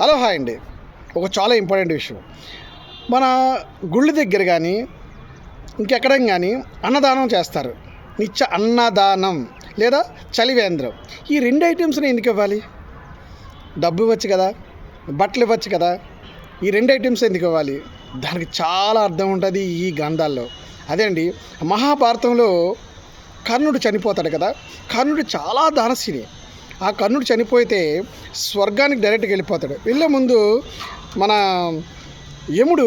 Hello hi అండి. ఒక చాలా ఇంపార్టెంట్ విషయం. మన గుళ్ళ దగ్గర కానీ ఇంకెక్కడ కానీ అన్నదానం చేస్తారు. నిత్య అన్నదానం లేదా చలివేంద్రం. ఈ రెండు ఐటమ్స్ని ఎందుకు ఇవ్వాలి? డబ్బు ఇవ్వచ్చు కదా, బట్టలు ఇవ్వచ్చు కదా. ఈ రెండు ఐటమ్స్ ఎందుకు ఇవ్వాలి? దానికి చాలా అర్థం ఉంటుంది ఈ గ్రంథాల్లో. అదే అండి, మహాభారతంలో కర్ణుడు చనిపోతాడు కదా. కర్ణుడు చాలా దానశీలి. ఆ కర్ణుడు చనిపోతే స్వర్గానికి డైరెక్ట్గా వెళ్ళిపోతాడు. వెళ్ళే ముందు మన యముడు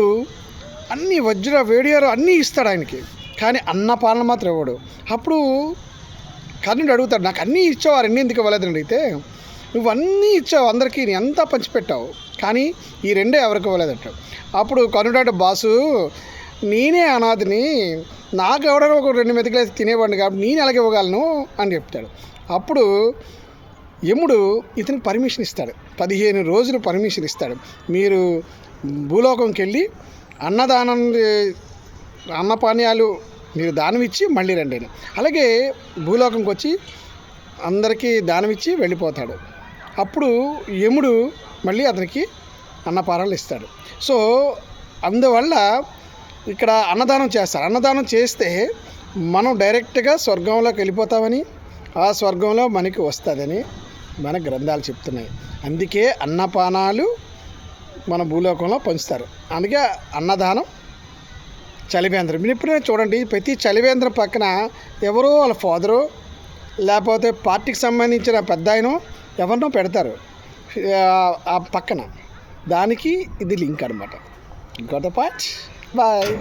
అన్ని వజ్ర వేడియారు అన్నీ ఇస్తాడు ఆయనకి, కానీ అన్నపాలన మాత్రం ఇవ్వడు. అప్పుడు కర్ణుడు అడుగుతాడు, నాకు అన్నీ ఇచ్చావు, ఆ రెండు ఎందుకు ఇవ్వలేదని అడిగితే, నువ్వు అన్నీ ఇచ్చావు, అందరికీ నీ అంతా పంచిపెట్టావు, కానీ ఈ రెండే ఎవరికి ఇవ్వలేదంటావు. అప్పుడు కర్ణుడు, బాసు నేనే అనాథిని, నాకు ఎవడో ఒక రెండు మెతుకులేసి తినేవాడిని కాబట్టి నేను ఎలాగ ఇవ్వగలను అని చెప్తాడు. అప్పుడు యముడు ఇతనికి పర్మిషన్ ఇస్తాడు, 15 రోజులు పర్మిషన్ ఇస్తాడు. మీరు భూలోకంకి వెళ్ళి అన్నపానీయాలు మీరు దానం ఇచ్చి మళ్ళీ రండి అని. అలాగే భూలోకంకి వచ్చి అందరికీ దానం ఇచ్చి వెళ్ళిపోతాడు. అప్పుడు యముడు మళ్ళీ అతనికి అన్నపానాలు ఇస్తాడు. సో అందువల్ల ఇక్కడ అన్నదానం చేస్తారు. అన్నదానం చేస్తే మనం డైరెక్ట్గా స్వర్గంలోకి వెళ్ళిపోతామని, ఆ స్వర్గంలో మనకి వస్తుందని మన గ్రంథాలు చెప్తున్నాయి. అందుకే అన్నపానాలు మన భూలోకంలో పంచుతారు. అందుకే అన్నదానం చలివేంద్రం. మీరు ఎప్పుడైనా చూడండి, ప్రతి చలివేంద్రం పక్కన ఎవరో వాళ్ళ ఫాదరు లేకపోతే పార్టీకి సంబంధించిన పెద్ద ఆయన ఎవరినో పెడతారు ఆ పక్కన. దానికి ఇది లింక్ అనమాట. గొడవ పార్ట్ బాయ్.